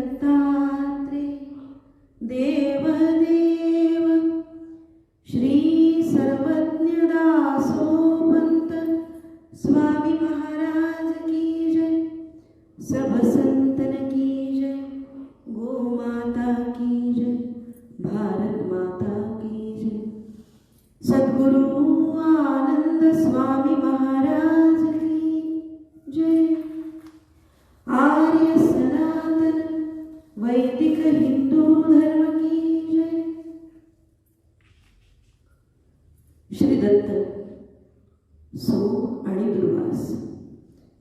दत्तात्रेय देवदेव श्री सर्वज्ञ दासोपंत स्वामी महाराज की जय, सब संतन की जय, गो माता की जय, भारत माता की जय। सद्गुरु आनंद स्वामी महाराज की जय। आर्य सनातन वैदिक हिंदू धर्म की जय। श्री दत्त, सोम आणि दुर्वास।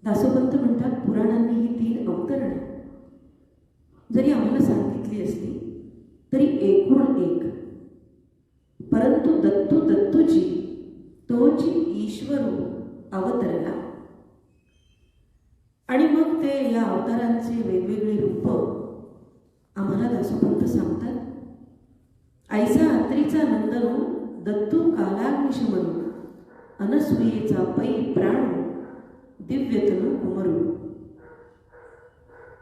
दासोपंत म्हणतात, पुराणांनी ही 3 अवतरणे जरी आम्हाला सांगितली असली तरी एकूण एक, परंतु दत्तूची तोची ईश्वर अवतरला। आणि मग ते या अवतारांचे वेगवेगळे रूप आम्हाला दासोपंत सांगतात। ऐसा अत्रीचा नंदनो दत्तू कालाग्निशमनो, अनसुयेचा पै प्राणो दिव्यतनु कुमरू।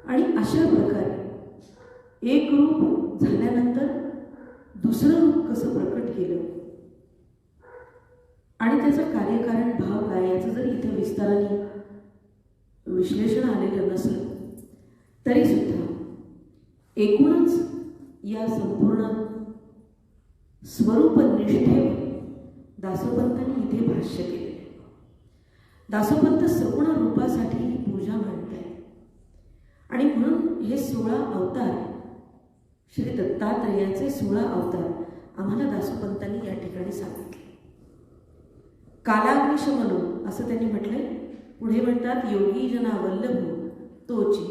आणि अशा प्रकारे एक रूप झाल्यानंतर दुसरं रूप कसं प्रकट केलं आणि त्याचं कार्यकारण भाव काय याचं जर इथे विस्ताराने विश्लेषण आलेलं नसलं तरी सुद्धा एकूणच या संपूर्ण स्वरूप निष्ठेवर दासोपंतांनी इथे भाष्य केले। दासोपंत सगुण रूपासाठी ही पूजा मांडतायत आणि म्हणून हे 16 अवतार, श्री दत्तात्रेयाचे 16 अवतार आम्हाला दासोपंतांनी या ठिकाणी सांगितले। कालाग्निशमनो असं त्यांनी म्हटलंय। पुढे म्हणतात, योगी जना वल्लभ तोची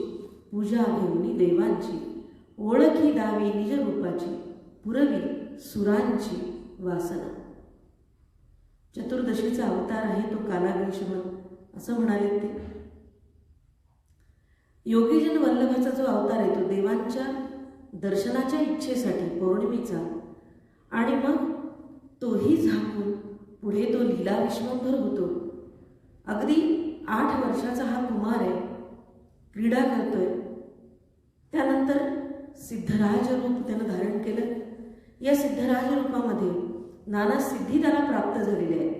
पूजा घेऊनी देवांची, ओळखी दावी निज रूपाची, पुरवी सुरांची वासना। चतुर्दशीचा अवतार आहे तो कालाग्निशमन असं म्हणाले ते। योगीजन वल्लभाचा जो अवतार आहे तो देवांच्या दर्शनाच्या इच्छेसाठी पौर्णिमेचा, आणि मग तोही झाकून पुढे तो लीला विश्वंभर होतो। अगदी 8 वर्षाचा हा कुमार आहे, क्रीडा करतोय। त्यानंतर सिद्धराज रूप त्यानं धारण केलं। या सिद्धराज रूपामध्ये नाना सिद्धी त्याला प्राप्त झालेल्या आहेत,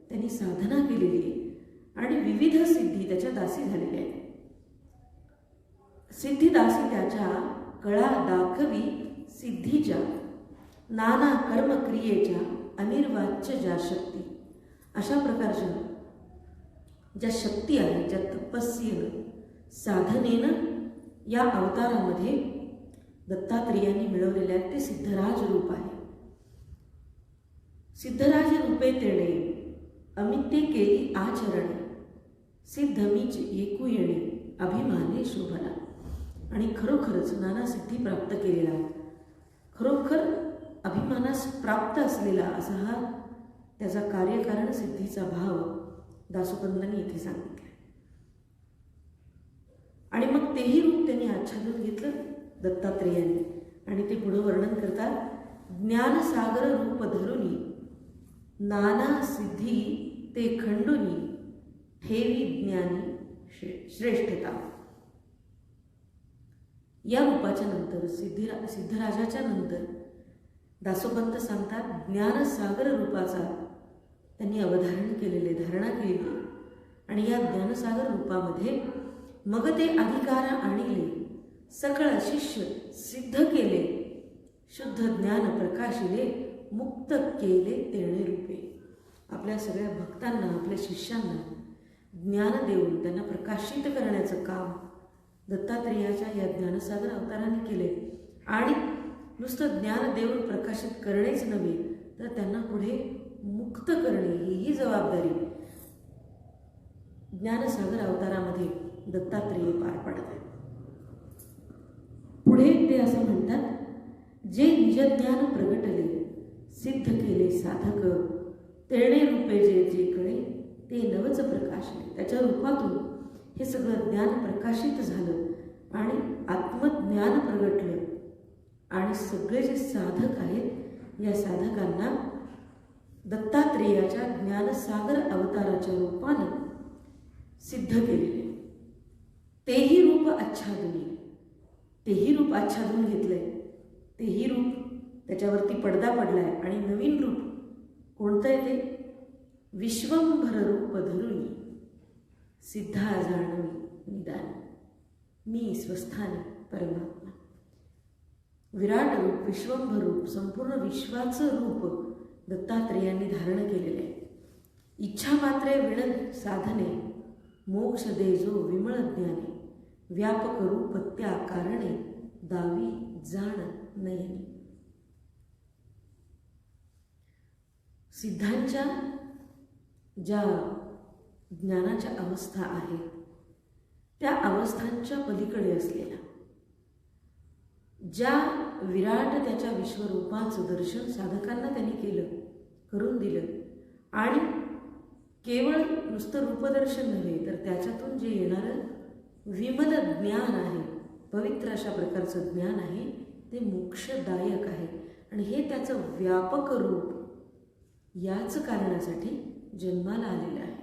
त्यांनी साधना केलेली आहे आणि विविध सिद्धी त्याच्या दासी झालेल्या आहेत। सिद्धिदासी त्याच्या कळा दाखवी सिद्धीच्या, नाना कर्मक्रियेच्या अनिर्वाच्य ज्या शक्ती, अशा प्रकारच्या ज्या शक्ती आहेत, ज्या तपस्येनं साधनेनं या अवतारामध्ये दत्तात्रेयांनी मिळवलेले आहेत, ते सिद्धराज रूप आहे। सिद्धराज रूपे तेणे अमित्य केली आचरणे, सिद्धमीच एकू येणे अभिमाने शोभला। आणि खरोखरच नाना सिद्धी प्राप्त केलेला, खरोखर अभिमानास प्राप्त असलेला असा हा त्याचा कार्यकारण सिद्धीचा भाव दासोपंतांनी इथे सांगितला। आणि मग तेही रूप त्यांनी आच्छादून घेतलं दत्तात्रेयांनी, आणि ते पुढे वर्णन करतात, ज्ञानसागर रूप धरुनी नाना सिद्धी ते खंडुनी, ठेवी ज्ञानी श्रेष्ठता। या रूपाच्या नंतर सिद्धराजाच्या नंतर दासोपंत सांगतात, ज्ञानसागर रूपाचा त्यांनी अवधारण केलेले, धारणा केलेली। आणि या ज्ञानसागर रूपामध्ये मग ते अधिकारा आणले, सकळ शिष्य सिद्ध केले, शुद्ध ज्ञान प्रकाशिले, मुक्त केले तेणे रूपे। आपल्या सगळ्या भक्तांना, आपल्या शिष्यांना ज्ञान देऊन त्यांना प्रकाशित करण्याचं काम दत्तात्रेयाच्या या ज्ञानसागर अवताराने केले। आणि नुसतं ज्ञान देऊन प्रकाशित करणेच नव्हे, तर त्यांना पुढे मुक्त करणे ही जबाबदारी ज्ञानसागर अवतारामध्ये दत्तात्रेय पार पाडत आहेत। पुढे ते असं म्हणतात, जे निजज्ञान प्रगटले, सिद्ध केले साधक, तेणे रूपे जे कळे ते नवच प्रकाशले। त्याच्या रूपातून हे सगळं ज्ञान प्रकाशित झालं आणि आत्मज्ञान प्रगटलं, आणि सगळे जे साधक आहेत या साधकांना दत्तात्रेयाच्या ज्ञानसागर अवताराच्या रूपाने सिद्ध केलेले, तेही रूप आच्छादनी, तेही रूप आच्छादून घेतलंय, तेही रूप त्याच्यावरती पडदा पडलाय आणि नवीन रूप कोणतं आहे ते? विश्वंभर रूप धरुणी सिद्धा जाणवी निदान मी स्वस्थानी परमात्मा. विराट रूप, विश्वंभर रूप, संपूर्ण विश्वाचं रूप दत्तात्रेयांनी धारण केलेले आहे. इच्छा मात्रे विण साधने मोक्ष देजो विमळ ज्ञाने व्यापक रूप त्या कारणे दावी जाण नयनी. सिद्धांच्या ज्या ज्ञानाच्या अवस्था आहेत त्या अवस्थांच्या पलीकडे असलेला ज्या विराट त्याच्या विश्वरूपाचं दर्शन साधकांना त्यांनी करून दिलं आणि केवळ नुसतं रूपदर्शन नव्हे तर त्याच्यातून जे येणारं विमल ज्ञान आहे, पवित्र अशा प्रकारचं ज्ञान आहे, ते मोक्षदायक आहे. आणि हे त्याचं व्यापक रूप याच कारणासाठी जन्माला आलेलं आहे.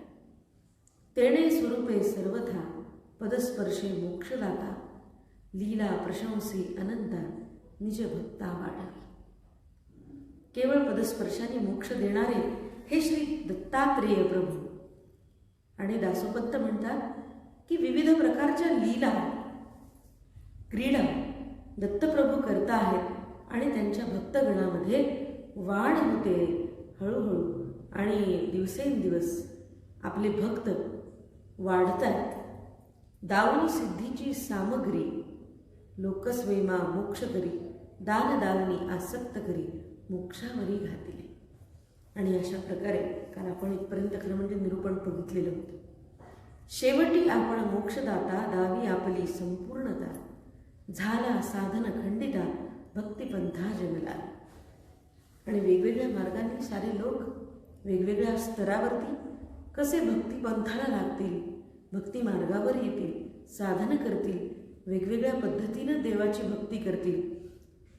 तेणे स्वरूपे सर्वथा पदस्पर्शे मोक्षदाता लीला प्रशंसी अनंता निज भक्ता वाढावी. केवळ पदस्पर्शाने मोक्ष देणारे हे श्री दत्तात्रेय प्रभू. आणि दासोपंत म्हणतात की विविध प्रकारच्या लीला क्रीडा दत्तप्रभू करता आहेत आणि त्यांच्या भक्तगणामध्ये वाढ होते हळूहळू आणि दिवसेंदिवस आपले भक्त वाढतात. दावनी सिद्धीची सामग्री लोकस्वैमा मोक्ष करी दान दावनी आसक्त करी मोक्षावरी घातिले. आणि अशा प्रकारे काल आपण इथपर्यंत खरं म्हणजे निरूपण बघितलेलं होतं. शेवटी आपण मोक्षदाता दावी आपली संपूर्णता झाला साधन खंडिता भक्तिपंथा जन्मला. आणि वेगवेगळ्या मार्गांनी सारे लोक वेगवेगळ्या स्तरावरती कसे भक्तिपंथाला लागतील, भक्ती मार्गावर येतील, साधन करतील, वेगवेगळ्या पद्धतीनं देवाची भक्ती करतील,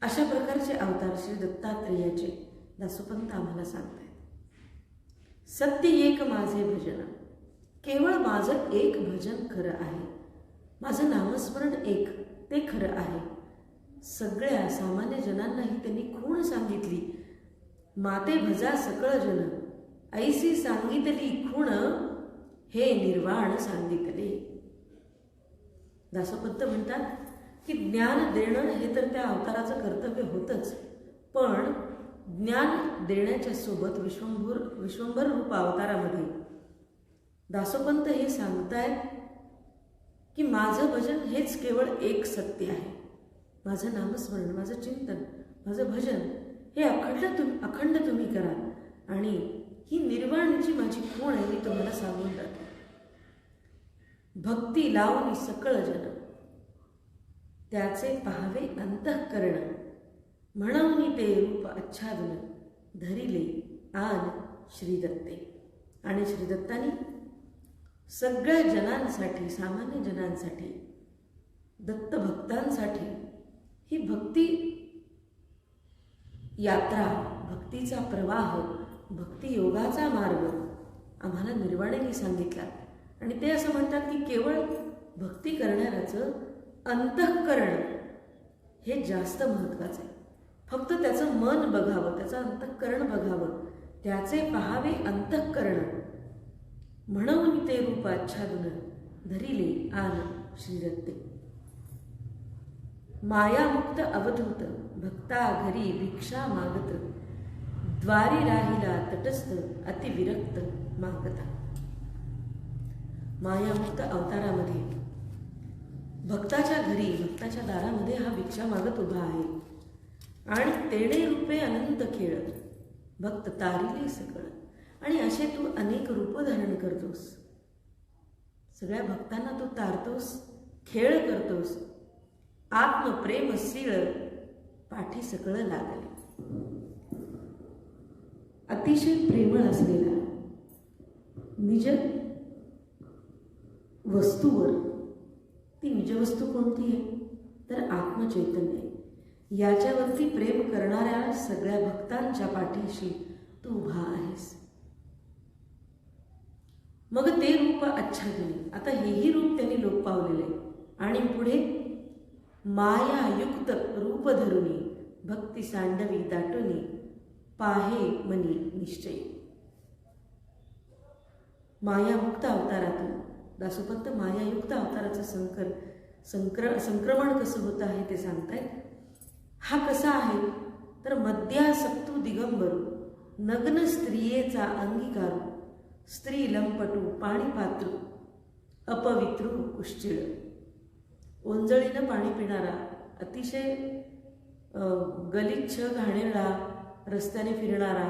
अशा प्रकारचे अवतार श्री दत्तात्रेयाचे दासोपंत आम्हाला सांगतायत. सत्य एक माझे भजन, केवळ माझं एक भजन खरं आहे, माझं नामस्मरण एक ते खरं आहे. सगळ्या सामान्य जनांनाही त्यांनी खूण सांगितली. माते भजा सकळ जन ऐसी सांगितली खूण हे निर्वाण सांगितले. दासोपंत म्हणतात की ज्ञान देणं हे तर त्या अवताराचं कर्तव्य होतंच, पण ज्ञान देण्याच्या सोबत विश्वंभर रूप अवतारामध्ये दासोपंत हे सांगतायत की माझं भजन हेच केवळ एक सत्य आहे. माझं नामस्मरण, माझं चिंतन, माझं भजन हे अखंड तुम्ही करा. आणि ही निर्वाणची माझी खूण आहे, मी तुम्हाला सांगून जाते. भक्ती लावून सकळ जन त्याचे पाहावे अंतःकरण म्हणून ते रूप आच्छादन धरिले आन श्रीदत्ते. आणि श्रीदत्तांनी सगळ्या जनांसाठी, सामान्य जनांसाठी, दत्तभक्तांसाठी ही भक्ती यात्रा, भक्तीचा प्रवाह, भक्ती योगाचा मार्ग आम्हाला निर्वाणेने सांगितला. आणि ते असं म्हणतात की केवळ भक्ती करणाऱ्याचं अंतःकरण हे जास्त महत्त्वाचं आहे. फक्त त्याचं मन बघावं, त्याचं अंतःकरण बघावं, त्याचे पाहावे अंतःकरण म्हणून ते रूप आच्छादन धरिले आन श्रीदत्ते. मायामुक्त अवधूत भक्ता घरी भिक्षा मागत द्वारी राहिला तटस्थ अतिविरक्त मागता. मायामुक्त अवतारामध्ये भक्ताच्या घरी, भक्ताच्या दारामध्ये हा भिक्षा मागत उभा आहे. आणि तेणे रूपे अनंत खेळ भक्त तारिले सकळ. आणि असे तू अनेक रूप धारण करतोस, सगळ्या भक्तांना तू तारतोस, खेळ करतोस. आत्मप्रेम सीळ पाठी सकळ लागले. अतिशय प्रेमळ असलेला निज वस्तूवर, ती निज वस्तू कोणती आहे तर आत्मचैतन्य, याच्यावरती प्रेम करणाऱ्या सगळ्या भक्तांच्या पाठीशी तू उभा आहेस. मग ते रूप आच्छादने, आता हेही रूप त्यांनी लोप पावलेले आणि पुढे मायायुक्त रूप धरुनी भक्ती सांडवी दाटुनी पाहे मनी निश्चय. मायामुक्त अवतारातून दासोपंत मायायुक्त अवताराचं संक्रमण कसं होत आहे ते सांगतायत. हा कसा आहे तर मद्यासक्तू दिगंबरू नग्न स्त्रियेचा अंगीकारू स्त्री लंपटू पाणीपात्रू अपवित्रू कुश्चिळ. ओंजळीनं पाणी पिणारा, अतिशय गलिच्छ घाणेरडा, रस्त्याने फिरणारा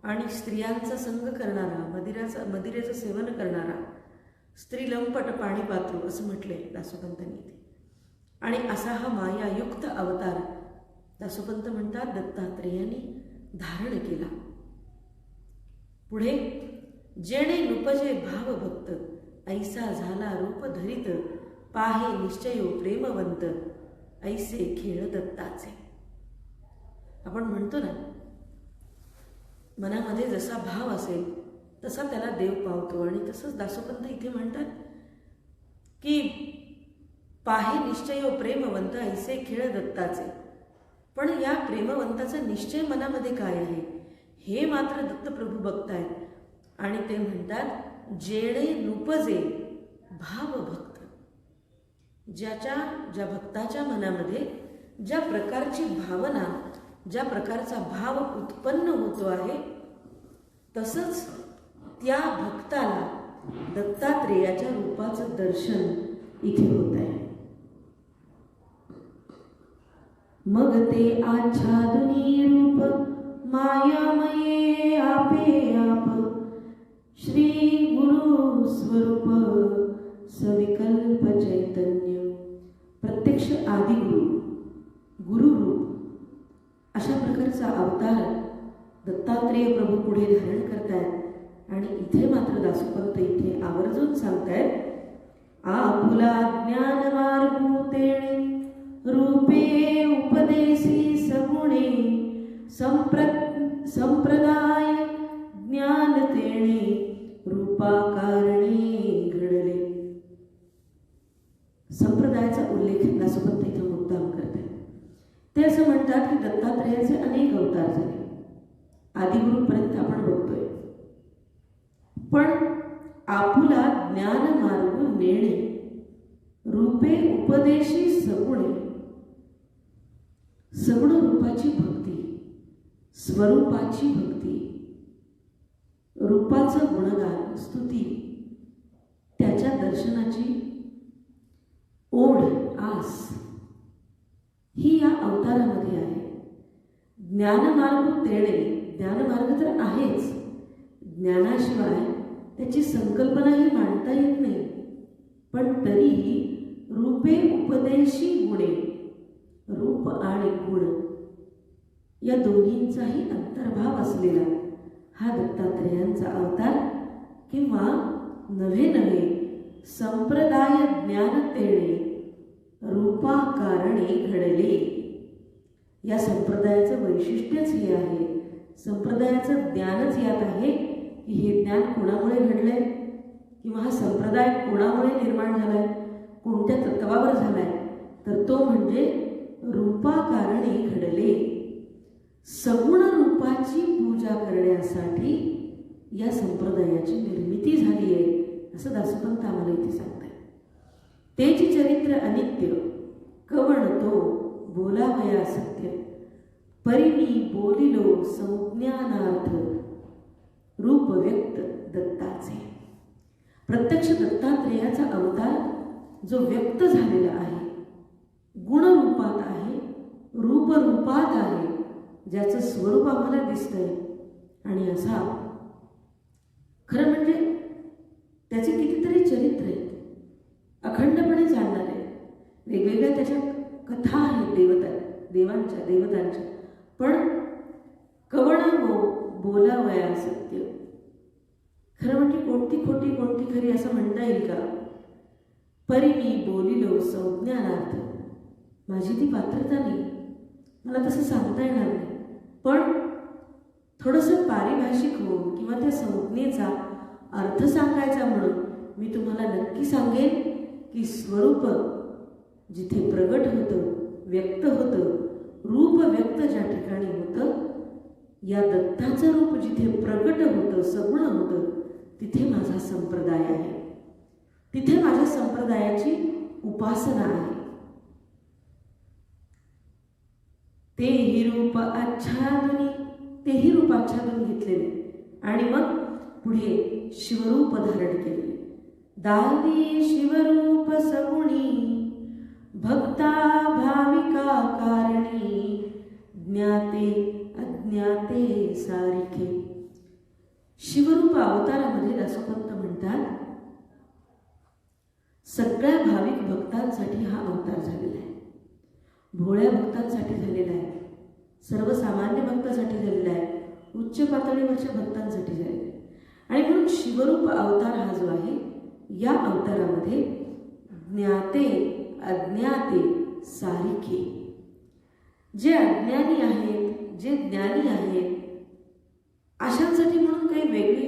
आणि स्त्रियांचा संग करणारा, मदिरेचं सेवन करणारा, स्त्री लंपट पाणीपात्रू असं म्हटले दासोपंतांनी इथे. आणि असा हा मायायुक्त अवतार दासोपंत म्हणतात दत्तात्रेयांनी धारण केला. पुढे जेणे नुपजे भाव भक्त ऐसा झाला रूप धरित पाहे निश्चयो प्रेमवंत ऐसे खेळ दत्ताचे. आपण म्हणतो ना, मनामध्ये जसा भाव असेल तसा त्याला देव पावतो. आणि तसंच दासोपंत इथे म्हणतात की पाहे निश्चयो प्रेमवंत ऐसे खेळ दत्ताचे. पण या प्रेमवंताचा निश्चय मनामध्ये काय आहे हे मात्र दत्तप्रभू बघतायत. आणि ते म्हणतात जेणे नुपजे भाव भक्त. ज्या भक्ताच्या मनामध्ये ज्या प्रकारची भावना, ज्या प्रकारचा भाव उत्पन्न होतो आहे, तसंच त्या भक्ताला दत्तात्रेयाच्या रूपाचं दर्शन इथे होत आहे. मग ते आच्छादुनी रूप मायामये आपे आप श्री गुरु स्वरूप सविकल्प चैतन्य. प्रत्यक्ष आदिगुरु गुरुरूप अशा प्रकारचा अवतार दत्तात्रेय प्रभू पुढे धारण करतायत. आणि इथे मात्र दासोपंत इथे आवर्जून सांगतायत आपुला ज्ञान मार्गू तेणे रूपे उपदेशी सगुणे संप्रदाय ज्ञान तेणे रूपाकारणे घडले. संप्रदायाचा उल्लेख दासोपंत इथे मुद्दाम करतात. ते असं म्हणतात की दत्तात्रेयाचे अनेक अवतार झाले, आदिगुरूपर्यंत आपण बघतोय. पण आपुला ज्ञान मार्ग नेणे रूपे उपदेशी सगुणे. सगुण रूपाची भक्ती, स्वरूपाची भक्ती, रूपाचं गुणगान स्तुती, त्याच्या दर्शनाची ओढ आस ही या अवतारामध्ये आहे. ज्ञानमार्ग तेणे, ज्ञानमार्ग तर आहेच, ज्ञानाशिवाय त्याची कल्पनाही मांडता येत नाही. पण तरीही रूपे उपदेशी गुणे, रूप आणि गुण या दोन्हींचाही अंतर्भाव असलेला हा दत्तात्रेयांचा अवतार किंवा नवे संप्रदाय ज्ञान तेणे रूपाकारणे घडले. या संप्रदायाचं वैशिष्ट्यच हे आहे, संप्रदायाचं ज्ञानच यात आहे की हे ज्ञान कोणामुळे घडलंय किंवा हा संप्रदाय कोणामुळे निर्माण झालाय, कोणत्या तत्वावर झालाय, तर तो म्हणजे रूपाकारणे घडले. सगुण रूपाची पूजा करण्यासाठी या संप्रदायाची निर्मिती झाली आहे असं दासोपंत आम्हाला इथे सांगतात. तेच चरित्र अनित्य कवण तो बोलावया सत्य परिमी बोलिलो संज्ञानार्थ रूप व्यक्त दत्ताचे. प्रत्यक्ष दत्तात्रेयाचा अवतार जो व्यक्त झालेला आहे, गुणरूपात आहे, रूपरूपात आहे, ज्याचं स्वरूप आम्हाला दिसतंय. आणि असा खरं म्हणजे त्याचे कितीतरी चरित्र आहेत, अखंडपणे जाणणारे, वेगवेगळ्या त्याच्या कथा आहेत देवतांच्या. पण कवण बोलावया सत्य, खरं म्हणजे कोणती खोटी कोणती खरी असं म्हणता येईल का? परिमी बोलिलो संज्ञानार्थ, माझी ती पात्रता नाही, मला तसं सांगता येणार नाही. पण थोडंसं पारिभाषिक होऊन किंवा त्या संज्ञेचा अर्थ सांगायचा म्हणून मी तुम्हाला नक्की सांगेन की स्वरूप जिथे प्रगट होतं, व्यक्त होतं, रूप व्यक्त ज्या ठिकाणी होतं, या दत्ताचं रूप जिथे प्रगट होतं, सगुण होतं, तिथे माझा संप्रदाय आहे, तिथे माझ्या संप्रदायाची उपासना आहे. तेही रूप आच्छादून, तेही रूप आच्छादून घेतलेले आणि मग पुढे शिवरूप धारण केले. दावी शिवरूप सगुणी, भक्ता भाविका कारणी, ज्ञाते अज्ञाते सारिखे. शिवरूप अवतारामध्ये दासोपंत म्हणतात, सगळ्या भाविक भक्तांसाठी हा अवतार झालेला आहे. भोळ्या भक्तांसाठी झालेला आहे, सर्वसामान्य भक्तांसाठी झालेला आहे, उच्च पातळीवरच्या भक्तांसाठी झालेला आहे. आणि म्हणून शिवरूप अवतार हा जो आहे, या अवतारामध्ये ज्ञाते अज्ञाते सारिखे, जे अज्ञानी आहेत, जे ज्ञानी आहेत, अशांसाठी म्हणून काही वेगळी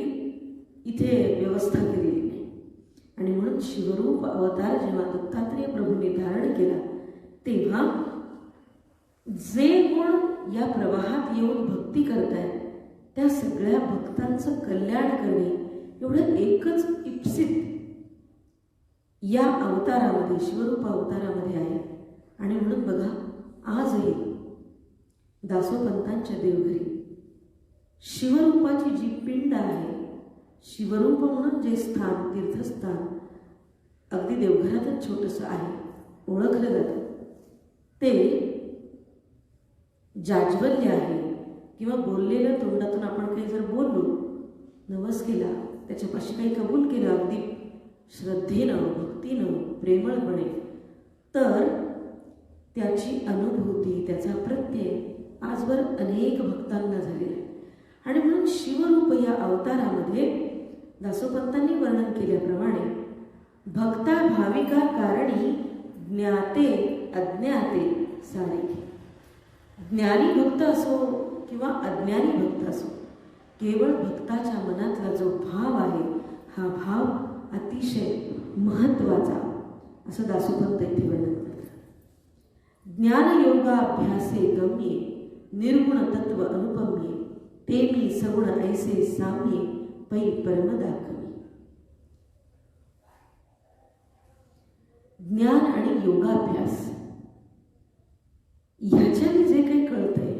इथे व्यवस्था केलेली नाही. आणि म्हणून शिवरूप अवतार जेव्हा दत्तात्रेय प्रभूने धारण केला, तेव्हा जे गुण या प्रवाहात येऊन भक्ती करतायत, त्या सगळ्या भक्तांचं कल्याण करणे एवढं एकच इप्सित या अवतारामध्ये, शिवरूप अवतारामध्ये आहे. आणि म्हणून बघा, आजही दासोपंतांच्या देवघरी शिवरूपाची जी पिंड आहे, शिवरूप म्हणून जे स्थान, तीर्थस्थान अगदी देवघरातच छोटंसं आहे, ओळखलं जातं, ते जाज्वल्य आहे. किंवा बोललेलं तोंडातून आपण काही जर बोललो, नवस केला, त्याच्यापाशी काही कबूल केलं अगदी श्रद्धेनं, भक्तीनं, प्रेमळपणे, तर त्याची अनुभूती, त्याचा प्रत्यय आजवर अनेक भक्तांना झालेला आहे. आणि म्हणून शिवरूप या अवतारामध्ये दासोपंतांनी वर्णन केल्याप्रमाणे भक्ता भाविका कारणी, ज्ञाते अज्ञाते सारिखे. ज्ञानी भक्त असो किंवा अज्ञानी भक्त असो, केवळ भक्ताच्या मनातला जो भाव आहे, हा भाव अतिशय महत्त्वाचा, असं दासोपंत इथे वर्णन करतात. ज्ञानयोगाभ्यासे गम्ये, निर्गुण तत्व अनुपम्ये, ते मी सगुण ऐसे साम्ये, पै परम दाखवी. ज्ञान आणि योगाभ्यास ह्याच्याने जे काही कळतंय,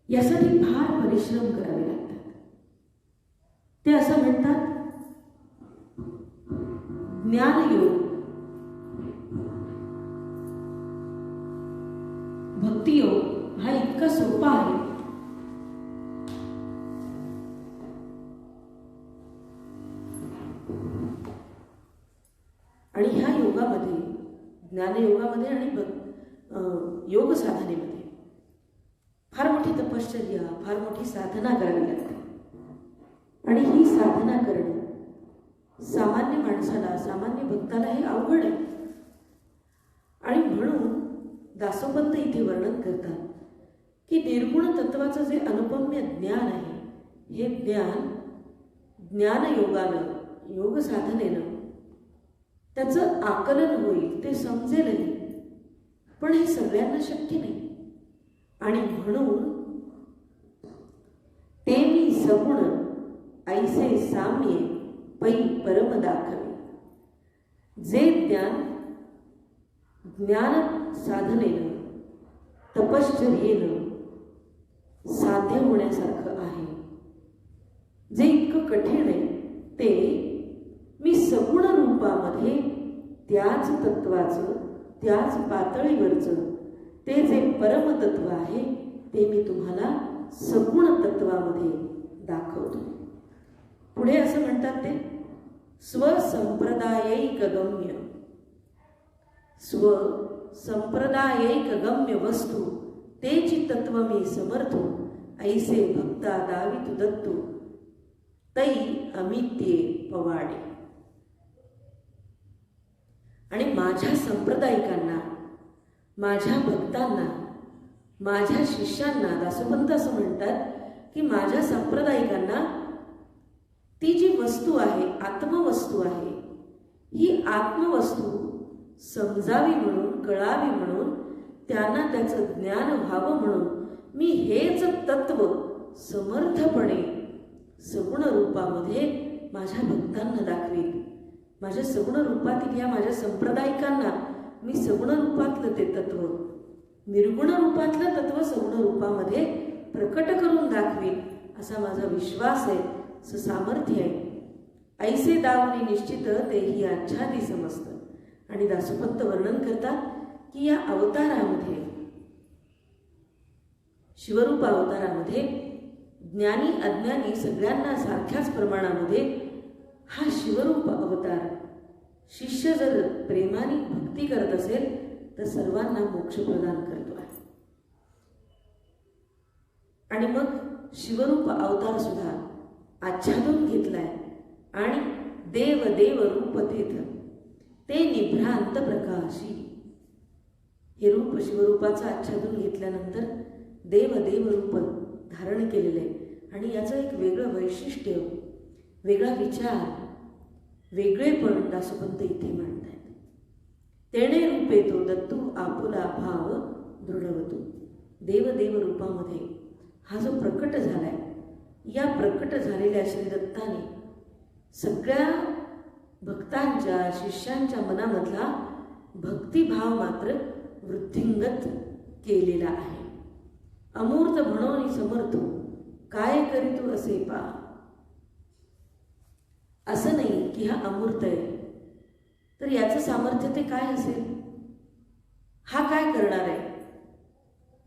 यासाठी फार परिश्रम करावे लागतात. ते असं म्हणतात, ज्ञानयोग, भक्तियोग हा इतका सोपा आहे, आणि ह्या योगामध्ये, ज्ञानयोगामध्ये आणि योग साधनेमध्ये फार मोठी तपश्चर्या, फार मोठी साधना करावी लागते. आणि ही साधना करणं सामान्य माणसाला, सामान्य भक्ताला हे अवघड आहे. आणि म्हणून दासोपंत इथे वर्णन करतात की निर्गुण तत्वाचं जे अनुपम्य ज्ञान आहे, हे ज्ञान ज्ञानयोगानं, योग साधनेनं त्याचं आकलन होईल, ते समजेलही, पण हे सगळ्यांना शक्य नाही. आणि म्हणून ते मी सगुण ऐसे साम्ये, पै परम दाखवे. जे ज्ञान ज्ञान साधनेनं, तपश्चर्येनं साध्य होण्यासारखं आहे, जे इतकं कठीण आहे, ते मी सगुण रूपामध्ये त्याच तत्वाचं, त्याच पातळीवरचं ते जे परमतत्व आहे, ते मी तुम्हाला सगुण तत्वामध्ये दाखवतो. पुढे असं म्हणतात ते, स्वसंप्रदायिक गम्य, स्वसंप्रदायिक गम्य वस्तू तेची तत्व मी समर्थो, ऐसे भक्ता दावितु दत्तू, तै अमित्ये पवाडे. आणि माझ्या संप्रदायिकांना, माझ्या भक्तांना, माझ्या शिष्यांना, दासोपंत असं म्हणतात की माझ्या संप्रदायिकांना ती जी वस्तू आहे, आत्मवस्तू आहे, ही आत्मवस्तू समजावी म्हणून, कळावी म्हणून, त्यांना त्याचं ज्ञान व्हावं म्हणून मी हेच तत्व समर्थपणे सगुण रूपामध्ये माझ्या भक्तांना दाखवीन. माझ्या सगुण रूपातील या माझ्या संप्रदायिकांना मी सगुण रूपातलं ते तत्व, निर्गुण रूपातलं तत्व सगुण रूपामध्ये प्रकट करून दाखवीन असा माझा विश्वास आहे, असं सामर्थ्य आहे. ऐसे दावनी निश्चित तेही आच्छादी समजतं. आणि दासोपंत वर्णन करतात की या अवतारामध्ये, शिवरूप अवतारामध्ये ज्ञानी अज्ञानी सगळ्यांना सारख्याच प्रमाणामध्ये हा शिवरूप अवतार शिष्य जर प्रेमाने भक्ती करत असेल तर सर्वांना मोक्ष प्रदान करतो आहे. आणि मग शिवरूप अवतार सुद्धा आच्छादून घेतलाय आणि देव देव रूप तेथ ते निभ्रांत प्रकाशी. हे रूप शिवरूपाचं आच्छादून घेतल्यानंतर देव देव रूप धारण केलेलं आहे. आणि याचं एक वेगळं वैशिष्ट्य, वेगळा विचार, वेगळेपण दासोपंत इथे मांडतायत. तेणे रूपे तो दत्तू आपुला भाव दृढवतो. देव देव रूपामध्ये हा जो प्रकट झालाय, या प्रकट झालेल्या श्री दत्ताने सगळ्या भक्तांच्या शिष्यांच्या मनामधला भक्तिभाव मात्र वृद्धिंगत केलेला आहे. अमूर्त म्हणून समर्थो काय करीतो असे पा. असं नाही की हा अमूर्त आहे तर याचं सामर्थ्य ते काय असेल, हा काय करणार आहे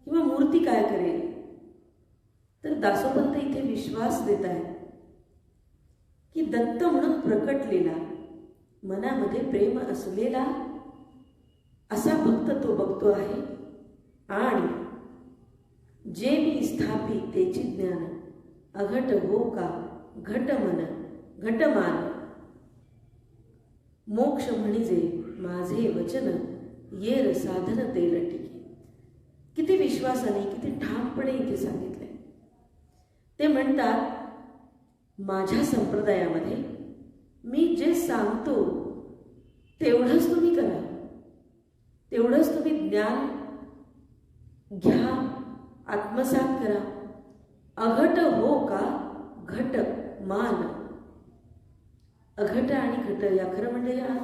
किंवा मूर्ती काय करेल. तर दासोपंत इथे विश्वास देत आहे की दत्त म्हणून प्रकटलेला, मनामध्ये प्रेम असलेला असा भक्त तो बघतो आहे. आणि जे मी स्थापी तेची ज्ञान अघट हो का घट मन घटमान. मोक्ष म्हणजे माझे वचन येर साधन ते लटिके. किती विश्वासाने, किती ठामपणे इथे सांगितलंय. ते म्हणतात माझ्या संप्रदायामध्ये मी जे सांगतो तेवढंच तुम्ही करा, तेवढंच तुम्ही ज्ञान घ्या, आत्मसात करा. अघट हो का घट मान. अघट आणि घट या खरं म्हणजे या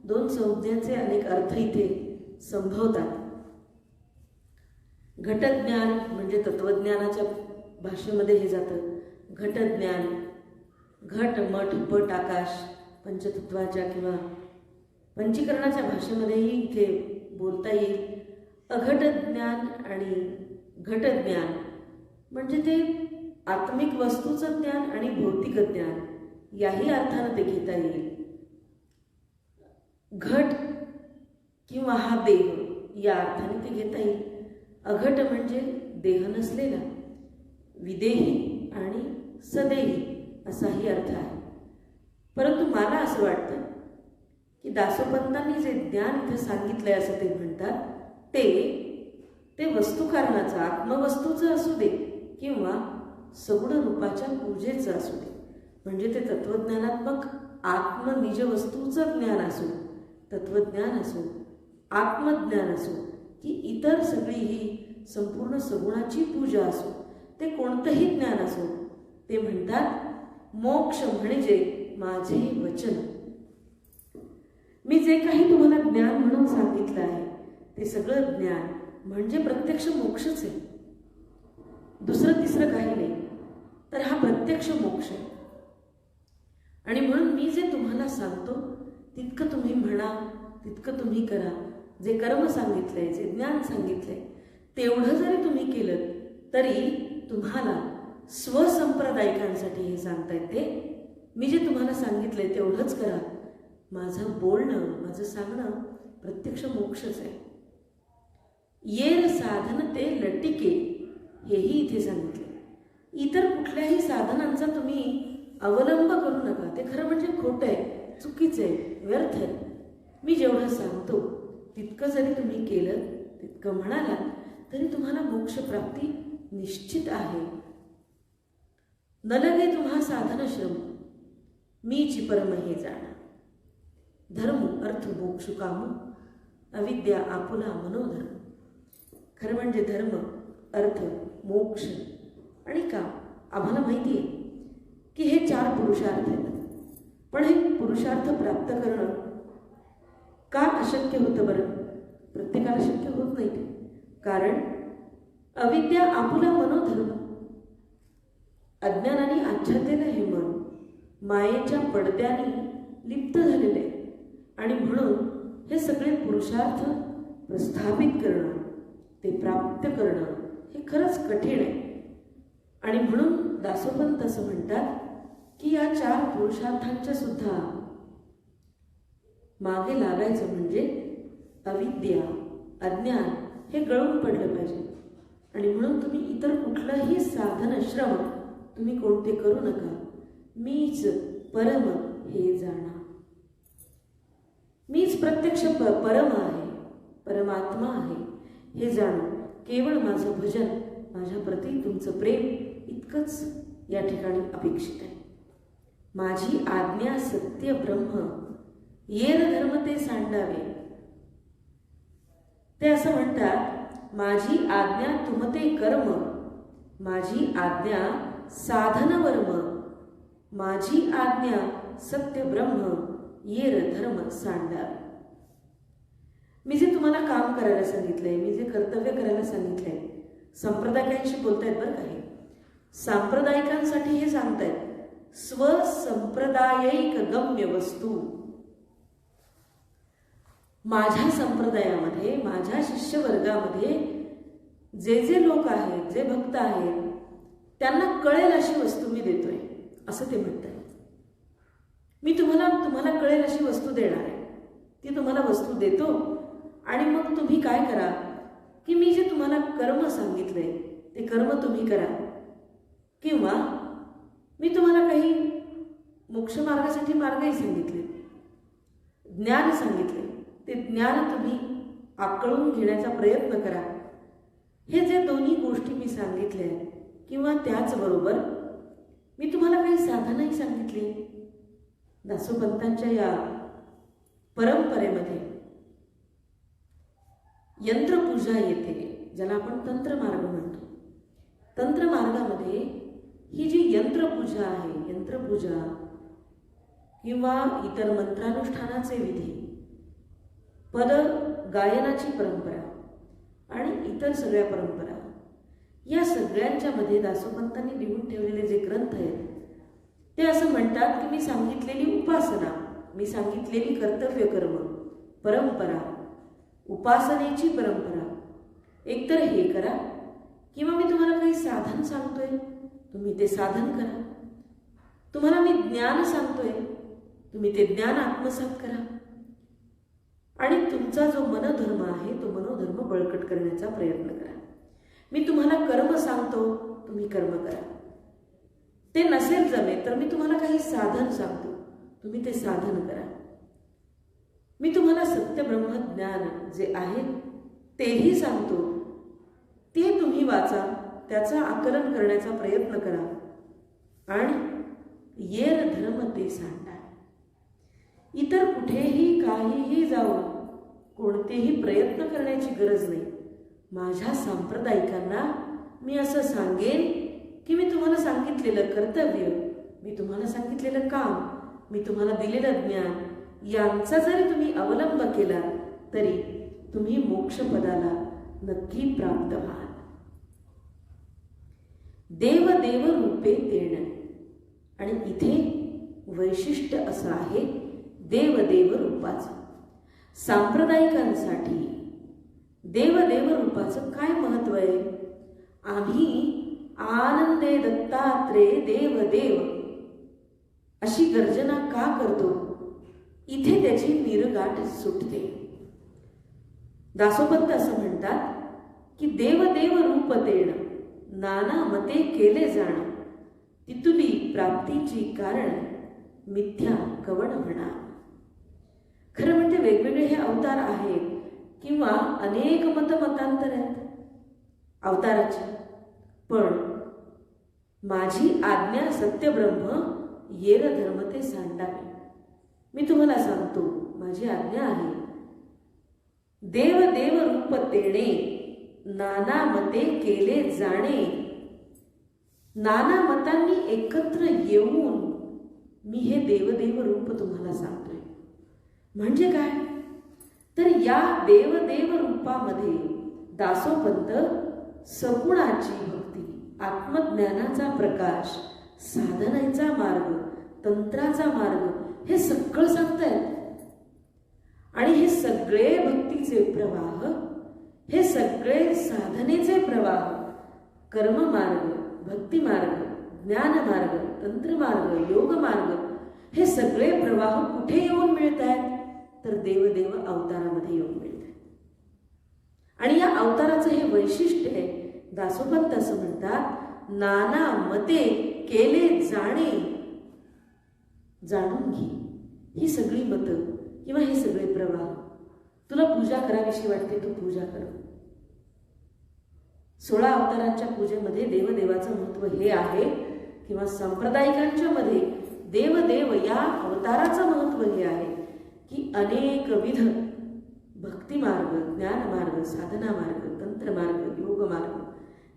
दोन संज्ञांचे अनेक अर्थ इथे संभवतात. घटज्ञान म्हणजे तत्वज्ञानाच्या भाषेमध्ये हे जातं. घटज्ञान, घट मठ पट आकाश पंचतत्वाच्या किंवा पंचीकरणाच्या भाषेमध्येही इथे बोलता येईल. अघट ज्ञान आणि घटज्ञान म्हणजे ते आत्मिक वस्तूचं ज्ञान आणि भौतिक ज्ञान याही अर्थानं ते घेता येईल. घट किंवा हा देह या अर्थाने ते घेता येईल. अघट म्हणजे देह नसलेला, विदेही आणि सदेही असाही अर्थ आहे. परंतु मला असं वाटतं की दासोपंतांनी जे ज्ञान इथे सांगितलंय असं ते म्हणतात ते वस्तुकारणाचं, आत्मवस्तूचं असू दे किंवा सगुण रूपाच्या पूजेचं असू दे, म्हणजे ते तत्वज्ञानात्मक आत्मनिज वस्तूचं ज्ञान असो, तत्वज्ञान असो, आत्मज्ञान असो की इतर सगळी ही संपूर्ण सगुणाची पूजा असो, ते कोणतंही ज्ञान असो, ते म्हणतात मोक्ष म्हणजे माझे वचन. मी जे काही तुम्हाला ज्ञान म्हणून सांगितलं आहे ते सगळं ज्ञान म्हणजे प्रत्यक्ष मोक्षच आहे, दुसरं तिसरं काही नाही. तर हा प्रत्यक्ष मोक्ष आहे. आणि म्हणून मी जे तुम्हाला सांगतो तितकं तुम्ही म्हणा, तितकं तुम्ही करा. जे कर्म सांगितलंय, जे ज्ञान सांगितलंय तेवढं जरी तुम्ही केलं तरी तुम्हाला स्वसंप्रदायिकांसाठी हे सांगतायत ते मी जे तुम्हाला सांगितलंय तेवढंच करा. माझं बोलणं, माझं सांगणं प्रत्यक्ष मोक्षच आहे. येर साधन ते लटिके हेही इथे सांगितले. इतर कुठल्याही साधनांचा तुम्ही अवलंब करू नका. ते खरं म्हणजे खोटं आहे, चुकीचं आहे, व्यर्थ आहे. मी जेवढं सांगतो तितकं जरी तुम्ही केलं, तितकं म्हणाला तरी तुम्हाला मोक्षप्राप्ती निश्चित आहे. न लगे तुम्हा साधन श्रम मीची परम हे जाणा. धर्म अर्थ मोक्ष काम अविद्या आपुला मनोधर्म. खरं म्हणजे धर्म, अर्थ, मोक्ष आणि काम आम्हाला माहिती आहे की हे 4 पुरुषार्थ आहेत. पण हे पुरुषार्थ प्राप्त करणं का अशक्य होतं बरं? प्रत्येकाला शक्य होत नाही ते. कारण अविद्या आपुला मनोधर्म, अज्ञानाने आच्छादलेलं हे मन मायेच्या पडद्याने लिप्त झालेले आहे. आणि म्हणून हे सगळे पुरुषार्थ प्रस्थापित करणं, ते प्राप्त करणं हे खरंच कठीण आहे. आणि म्हणून दासोपंत असं म्हणतात की या 4 पुरुषार्थांच्या सुद्धा मागे लागायचं म्हणजे अविद्या, अज्ञान हे गळून पडलं पाहिजे. आणि म्हणून तुम्ही इतर कुठलंही साधन श्रम तुम्ही कोणते करू नका. मीच परम हे जाणा. मीच प्रत्यक्ष परम आहे, परमात्मा आहे हे जाणून केवळ माझं भजन, माझ्या प्रती तुमचं प्रेम इतकंच या ठिकाणी अपेक्षित आहे. माझी आज्ञा सत्य ब्रह्म, येर धर्म ते सांडावे. ते असं म्हणतात, माझी आज्ञा तुमते कर्म, माझी आज्ञा साधन वर्म, माझी आज्ञा सत्य ब्रह्म, येर धर्म सांडावे. मी जे तुम्हाला काम करायला सांगितलंय, मी जे कर्तव्य करायला सांगितलंय, संप्रदायांशी बोलतायत बरं काही. सांप्रदायिकांसाठी हे सांगतायत, स्वसंप्रदायिक गम्य वस्तू. माझ्या संप्रदायामध्ये, माझ्या शिष्यवर्गामध्ये जे जे लोक आहेत, जे भक्त आहेत, त्यांना कळेल अशी वस्तू मी देतोय असं ते म्हणतात. मी तुम्हाला कळेल अशी वस्तू देणार आहे. ती तुम्हाला वस्तू देतो आणि मग तुम्ही काय करा की मी जे तुम्हाला कर्म सांगितलंय ते कर्म तुम्ही करा. किंवा मी तुम्हाला काही मोक्ष मार्गासाठी मार्गही सांगितले, ज्ञान सांगितले, ते ज्ञान तुम्ही आकळून घेण्याचा प्रयत्न करा. हे जे दोन्ही गोष्टी मी सांगितल्या किंवा त्याचबरोबर मी तुम्हाला काही साधनही सांगितली. दासोपंतांच्या या परंपरेमध्ये यंत्रपूजा येते, ज्याला आपण तंत्रमार्ग म्हणतो. तंत्रमार्गामध्ये ही जी यंत्रपूजा आहे, यंत्रपूजा किंवा इतर मंत्रानुष्ठानाचे विधी, पद गायनाची परंपरा आणि इतर सगळ्या परंपरा, या सगळ्यांच्या मध्ये दासोपंतांनी लिहून ठेवलेले जे ग्रंथ आहेत ते असं म्हणतात की मी सांगितलेली उपासना, मी सांगितलेली कर्तव्य कर्म परंपरा, उपासनेची परंपरा, एकतर हे करा किंवा मी तुम्हाला काही साधन सांगतोय, तुम्ही ते साधन करा. तुम्हाला मी ज्ञान सांगतोय, तुम्ही ते ज्ञान आत्मसात करा. आणि तुमचा जो मनोधर्म आहे तो मनोधर्म बळकट करण्याचा प्रयत्न करा. मी तुम्हाला कर्म सांगतो, तुम्ही कर्म करा. ते नसेल जमेल तर मी तुम्हाला काही साधन सांगतो, तुम्ही ते साधन करा. मी तुम्हाला सत्य ब्रह्म ज्ञान जे आहे तेही सांगतो, ते तुम्ही वाचा, त्याचा आकलन करण्याचा प्रयत्न करा आणि येर धर्म ते सांडा. इतर कुठेही काहीही जाऊन कोणतेही प्रयत्न करण्याची गरज नाही. माझ्या सांप्रदायिकांना मी असं सांगेन की मी तुम्हाला सांगितलेलं कर्तव्य, मी तुम्हाला सांगितलेलं काम, मी तुम्हाला दिलेलं ज्ञान यांचा जरी तुम्ही अवलंब केला तरी तुम्ही मोक्षपदाला नक्की प्राप्त व्हाल. देव देव रूपे तेण. आणि इथे वैशिष्ट्य असं आहे देवदेव रूपाचं. सांप्रदायिकांसाठी देवदेव रूपाचं काय महत्व आहे? आम्ही आनंदे दत्तात्रे देव देव अशी गर्जना का करतो? इथे त्याची निरगाठ सुटते. दासोपंत असं म्हणतात की देवदेव रूप तेण नाना मते केले जाण, तितुली प्राप्तीची कारण मिथ्या कवण म्हणा. खरं म्हणजे वेगवेगळे हे अवतार आहेत किंवा अनेक मतांतर आहेत अवताराची, पण माझी आज्ञा सत्यब्रह्म येर धर्म ते सांडावे. मी तुम्हाला सांगतो, माझी आज्ञा आहे देव देव रूप तेणे, नाना मते केले जाणे. नाना मतांनी एकत्र येऊन मी हे देवदेव रूप तुम्हाला सांगतोय. म्हणजे काय तर या देवदेव रूपामध्ये दासोपंत सगुणाची भक्ती, आत्मज्ञानाचा प्रकाश, साधनेचा मार्ग, तंत्राचा मार्ग हे सगळं सांगतायत. आणि हे सगळे भक्तीचे प्रवाह, हे सगळे साधनेचे प्रवाह, कर्ममार्ग, भक्तिमार्ग, ज्ञानमार्ग, तंत्रमार्ग, योगमार्ग हे सगळे प्रवाह कुठे येऊन मिळत आहेत तर देवदेव अवतारामध्ये येऊन मिळत आहेत. आणि या अवताराचं हे वैशिष्ट्य आहे. दासोपंत असं म्हणतात, नाना मते केले जाणे. जाणून घे ही सगळी मतं किंवा हे सगळे प्रवाह. तुला पूजा करावीशी वाटते, तू पूजा कर. 16 अवतारांच्या पूजेमध्ये देवदेवाचं महत्व हे आहे किंवा सांप्रदायिकांच्या मध्ये देवदेव या अवताराचं महत्व हे आहे की अनेकविध भक्तिमार्ग, ज्ञानमार्ग, साधना मार्ग, तंत्रमार्ग, योगमार्ग,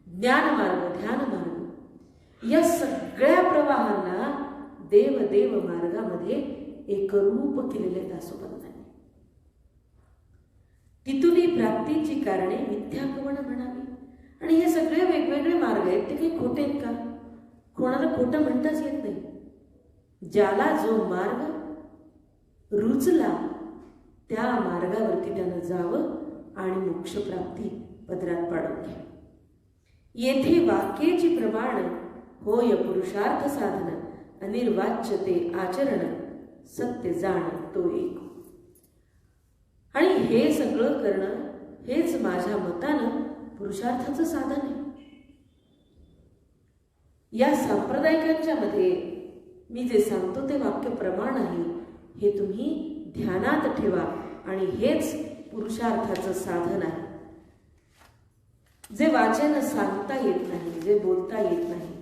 ज्ञानमार्ग, ध्यानमार्ग या सगळ्या प्रवाहांना देवदेव मार्गामध्ये एकरूप केलेले दासोपंतांनी. तिथुली प्राप्तीची कारणे मिथ्याकवण म्हणावी. आणि हे सगळे वेगवेगळे मार्ग आहेत, ते काही खोटे आहेत का? कोणाला खोटं म्हणताच येत नाही. ज्याला जो मार्ग रुचला त्या मार्गावरती त्यानं जावं आणि मोक्षप्राप्ती पदरात पाडून घ्या. येथे वाक्याची प्रमाण होय पुरुषार्थ साधन, अनिर्वाच्य ते आचरण, सत्य जाण तो एक. आणि हे सगळं करणं हेच माझ्या मतानं पुरुषार्थाचं साधन आहे. या सांप्रदायिकांच्या मध्ये मी जे सांगतो ते वाक्य प्रमाण आहे, हे तुम्ही ध्यानात ठेवा आणि हेच पुरुषार्थाचं साधन आहे. जे वाचन सांगता येत नाही, जे बोलता येत नाही,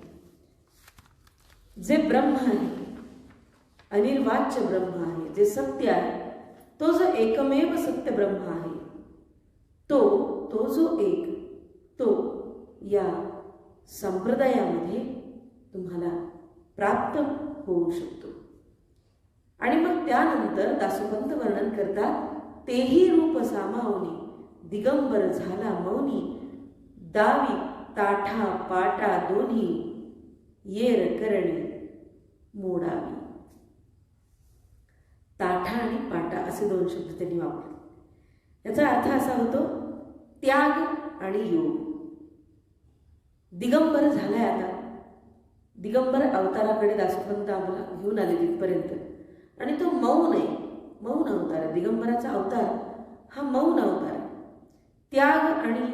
जे ब्रह्म आहे, अनिर्वाच्य ब्रह्म आहे, जे सत्य आहे, तो जो एकमेव सत्य ब्रह्म आहे, तो जो एक, तो या संप्रदायामध्ये तुम्हाला प्राप्त होऊ शकतो. आणि मग त्यानंतर दासोपंत वर्णन करतात, तेही रूप सामावनी दिगंबर झाला मौनी, दावी ताठा पाटा दोन्ही येर करणी मोडावी. ताठा आणि पाटा असे 2 शब्द त्यांनी वापरले. याचा अर्थ असा होतो त्याग आणि योग. दिगंबर झालाय आता. दिगंबर अवताराकडे दासोपंत आम्हाला घेऊन आले तिथपर्यंत. आणि तो मौन आहे, मौन अवतार आहे. दिगंबराचा अवतार हा मौन अवतार आहे. त्याग आणि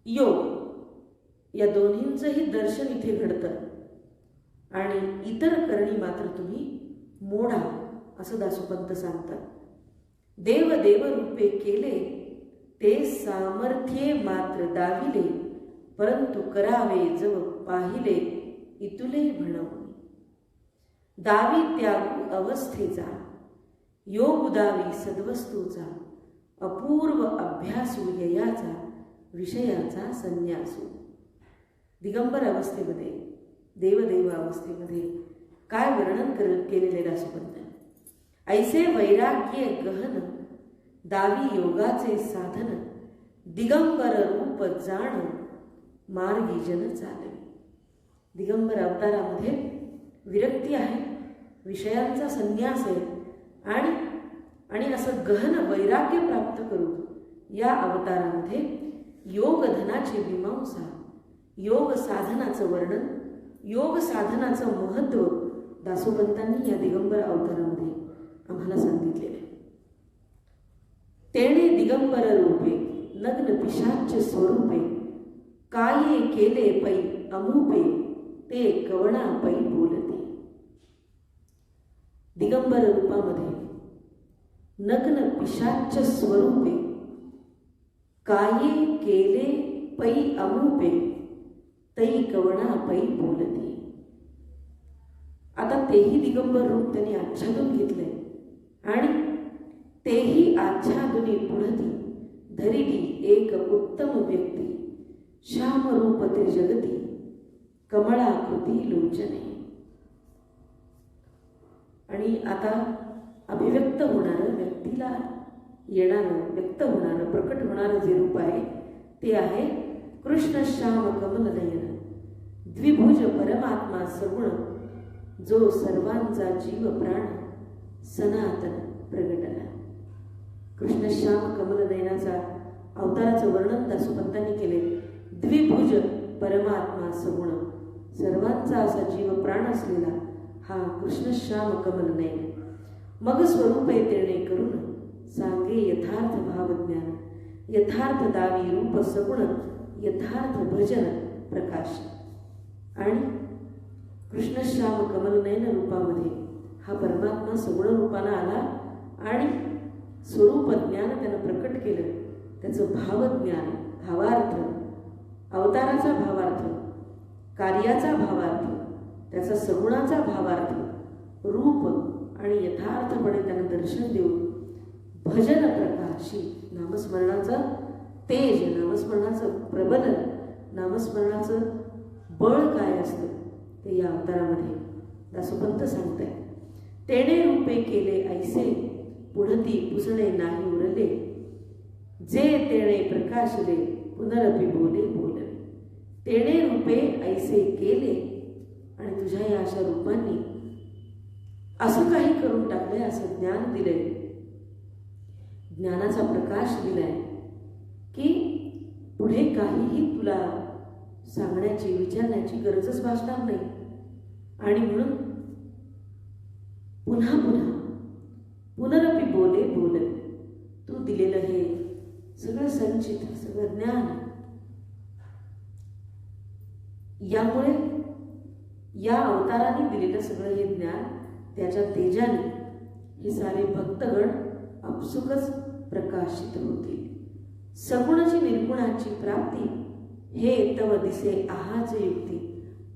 योग या दोन्हींचंही दर्शन इथे घडतं. आणि इतर करणी मात्र तुम्ही मोडा असं दासोपंत सांगतात. देव देव रूपे केले ते सामर्थ्ये मात्र दाविले, परंतु करावे जव पाहिले इतुले म्हणून. दावी त्यागू अवस्थेचा, योग दावी सद्वस्तूचा, अपूर्व अभ्यासू ययाचा, विषयाचा संन्यासू. दिगंबर अवस्थेमध्ये, देवदेव अवस्थेमध्ये काय वर्णन केलेले दासोपंत. ऐसे वैराग्य गहन, दावी योगाचे साधन, दिगंबर रूप जाण, मार्गी जन चालवी. दिगंबर अवतारामध्ये विरक्ती आहे, विषयांचा संन्यास आहे आणि असं गहन वैराग्य प्राप्त करून या अवतारामध्ये योग धनाची मीमांसा, योग साधनाचं वर्णन, योग साधनाचं महत्त्व दासोपंतांनी या दिगंबर अवतारामध्ये आम्हाला सांगितलेले. तेणे दिगंबर रूपे नग्न पिशाच्य स्वरूपे, काये केले पै अमूपे ते कवणा पै बोलते. दिगंबर रूपामध्ये नग्न पिशाच्य स्वरूपे, काये केले पै अमूपे तै कवणा पै बोलते. आता तेही दिगंबर रूप त्यांनी आच्छादून घेतले आणि तेही आच्छादुनी पुढती धरिली एक उत्तम व्यक्ती श्याम रूप त्रिजगती कमळाकृती लोचने. आणि आता अभिव्यक्त होणारं, व्यक्तीला येणारं, व्यक्त होणारं, प्रकट होणारं जे रूप आहे ते आहे कृष्ण श्याम कमल नयन द्विभुज परमात्मा सगुण जो सर्वांचा जीव प्राण सनातन प्रगटला. कृष्ण श्याम कमल नयनाचा अवताराचं वर्णन दासोपंतांनी केले. द्विभुज परमात्मा सगुण, सर्वांचा असा जीव प्राण असलेला हा कृष्ण श्याम कमल नयन. मग स्वरूपे तेणे करून सांगे यथार्थ भावज्ञान यथार्थ दावी रूप सगुण यथार्थ भजन प्रकाश. आणि कृष्ण श्याम कमल नयन रूपामध्ये हा परमात्मा सगुण रूपानं आला आणि स्वरूप ज्ञान त्यानं प्रकट केलं. त्याचं भावज्ञान, भावार्थ, अवताराचा भावार्थ, कार्याचा भावार्थ, त्याचा सगुणाचा भावार्थ, रूप आणि यथार्थपणे त्यानं दर्शन देऊन भजन प्रकाशी, नामस्मरणाचं तेज, नामस्मरणाचं प्रबलन, नामस्मरणाचं बळ काय असतं ते या अवतारामध्ये दासोपंत सांगताय. तेणे रूपे केले ऐसे पुढती पुसणे नाही उरले जे तेणे प्रकाशले पुनरपि बोले बोलले. तेणे रूपे ऐसे केले, आणि तुझ्या या अशा रूपांनी असं काही करून टाकलंय, असं ज्ञान दिलंय, ज्ञानाचा प्रकाश दिलाय की पुढे काहीही तुला सांगण्याची, विचारण्याची गरजच भासणार नाही. आणि म्हणून पुन्हा पुन्हा पुनरपि बोले बोले तू दिलेलं हे सगळं संचित, सगळं ज्ञान, यामुळे या अवताराने दिलेलं सगळं हे ज्ञान त्याच्या तेजाने हे सारे भक्तगण आपसुकच प्रकाशित होतील. सगुणाची निर्गुणाची प्राप्ती हे तव दिसे आहाच युक्ती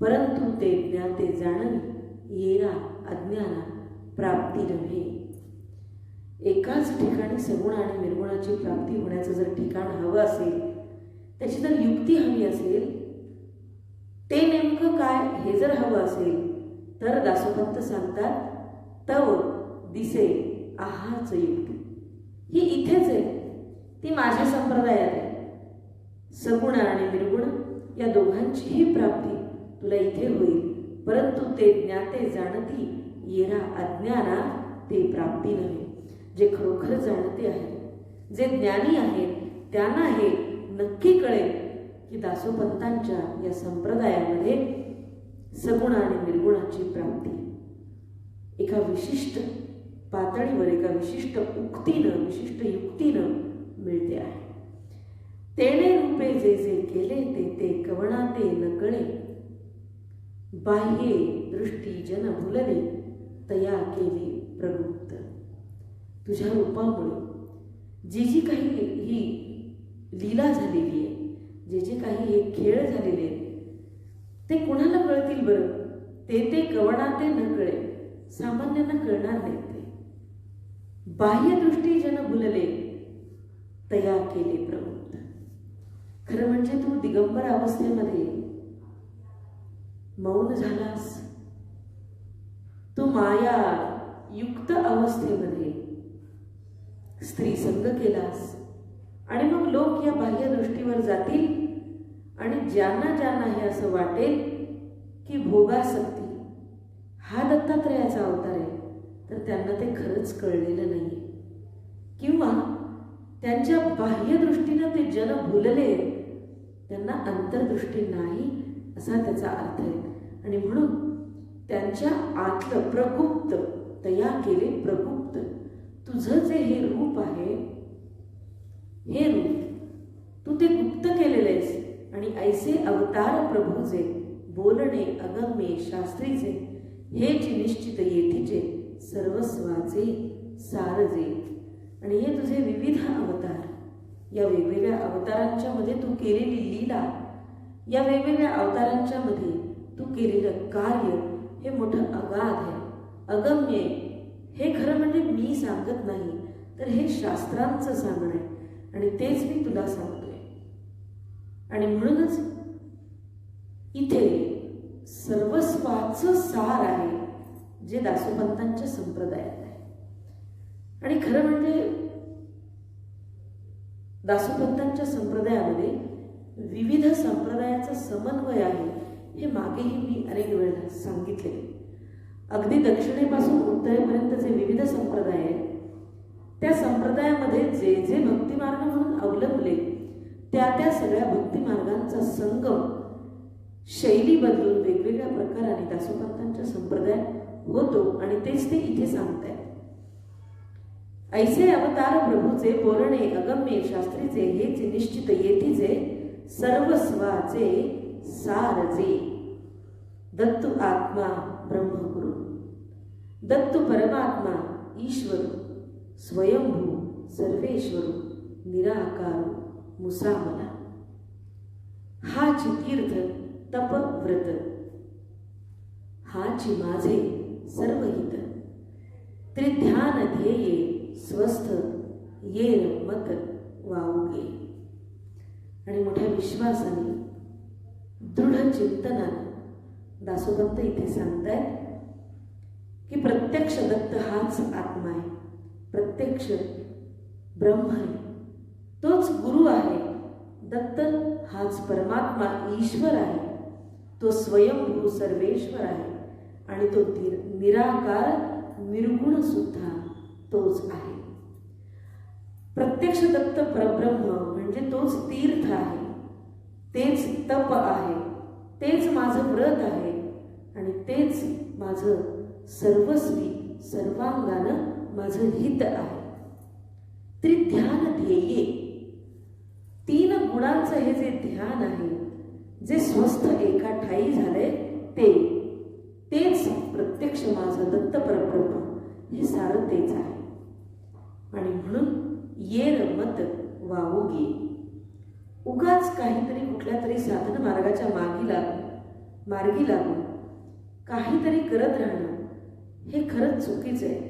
परंतु ते ज्ञाते जाणवी येरा अज्ञाना प्राप्ती नव्हे. एकाच ठिकाणी सगुण आणि निर्गुणाची प्राप्ती होण्याचं जर ठिकाण हवं असेल, त्याची जर युक्ती हवी असेल, ते नेमकं काय हे जर हवं असेल तर दासोपंत सांगतात तव दिसे आहाच युक्ती. ही इथेच आहे, ती माझ्या संप्रदायात आहे. सगुण आणि निर्गुण या दोघांचीही प्राप्ती तुला इथे होईल, परंतु ते ज्ञाते जाणती येरा अज्ञाना ते प्राप्ती नव्हे. जे खरोखर जाणते आहे, जे ज्ञानी आहेत, त्यांना हे नक्की कळेल की दासोपंतांच्या या संप्रदायामध्ये सगुण आणि निर्गुणाची प्राप्ती एका विशिष्ट पातळीवर, एका विशिष्ट उक्तीनं, विशिष्ट युक्तीनं मिळते आहे. तेणे रूपे जे जे केले ते ते कवणाते न कळे बाह्ये दृष्टी जन भुलले तया केली प्रगुप्त. तुझ्या रूपामुळे जी जी काही ही लीला झालेली आहे, जे जे काही हे खेळ झालेले आहेत, ते कुणाला कळतील बरं? ते ते कवणाते न कळे, सामान्यांना कळणार नाहीत ते. बाह्यदृष्टी जन भुलले तया केले प्रमुक्त. खरं म्हणजे तू दिगंबर अवस्थेमध्ये मौन झालास, तू माया युक्त अवस्थेमध्ये स्त्री संग केलास, आणि मग लोक या बाह्यदृष्टीवर जातील आणि ज्यांना ज्यांना हे असं वाटेल की भोगासक्ती हा दत्तात्रयाचा अवतार आहे, तर त्यांना ते खरंच कळलेलं नाही, किंवा त्यांच्या बाह्यदृष्टीनं ते जन भुलले, त्यांना अंतर्दृष्टी नाही असा त्याचा अर्थ आहे. आणि म्हणून त्यांच्या आतलं प्रगुप्त तया केले प्रगुप्त. तुझं जे हे रूप आहे, हे रूप तू ते गुप्त केलेले आहेस. आणि ऐसे अवतार प्रभूचे बोलणे अगम्ये शास्त्रीचे हे जे निश्चित येथीचे सर्वस्वाचे सारजे. आणि हे तुझे विविध अवतार, या वेगवेगळ्या अवतारांच्या मध्ये तू केलेली लीला, या वेगवेगळ्या अवतारांच्या मध्ये तू केलेलं कार्य हे मोठं अगाध आहे, अगम्य. हे खरं म्हणजे मी सांगत नाही, तर हे शास्त्रांचं सांगणं आहे आणि तेच मी तुला सांगतोय. आणि म्हणूनच इथे सर्वस्वाचं सार आहे जे दासोपंतांच्या संप्रदायात आहे. आणि खरं म्हणजे दासोपंतांच्या संप्रदायामध्ये विविध संप्रदायाचा समन्वय आहे हे मागेही मी अनेक वेळा सांगितले. अगदी दक्षिणेपासून उत्तरेपर्यंतचे विविध संप्रदाय आहेत. त्या संप्रदायामध्ये जे जे भक्तिमार्ग म्हणून अवलंबले त्या सगळ्या भक्तिमार्गांचा संगम शैली बदलून वेगवेगळ्या प्रकाराने दासोपंतांच्या संप्रदायात होतो आणि तेच ते इथे सांगतायत. ऐसे अवतार प्रभूचे बोलणे अगम्य शास्त्रीचे हेच निश्चित येतीचे सर्वस्वाचे सारजे दत्तु आत्मा ब्रह्मगुरु दत्तु परमात्मा ईश्वर स्वयंभू सर्वेश्वर निराकार मुसामला हाची तीर्थ तप व्रत हाची माझे सर्वहित त्रिध्यान ध्येये स्वस्थ येर मत वावुगे. आणि मोठ्या विश्वासाने दृढ चिंतनाने दासोपंत इथे सांगतायत की प्रत्यक्ष दत्त हाच आत्मा आहे, प्रत्यक्ष ब्रह्म आहे, तोच गुरु आहे. दत्त हाच परमात्मा ईश्वर आहे, तो स्वयंभू सर्वेश्वर आहे आणि तो निराकार निर्गुण सुद्धा तोच आहे. प्रत्यक्ष दत्त परब्रह्म म्हणजे तोच तीर्थ आहे, तेच तप आहे, तेच माझं व्रत आहे आणि तेच माझं सर्वस्वी सर्वांगानं माझं हित आहे. त्रिध्यान ध्येये, तीन गुणांचं हे जे ध्यान आहे, जे स्वस्थ एका ठाई झालंय तेच प्रत्यक्ष माझं दत्त परब्रह्म हे सारं तेच आहे. आणि म्हणून येर मत वावुगे, उगाच काहीतरी कुठल्या तरी साधन मार्गाच्या मार्गी लागून काहीतरी करत राहणं हे खरंच चुकीचं आहे,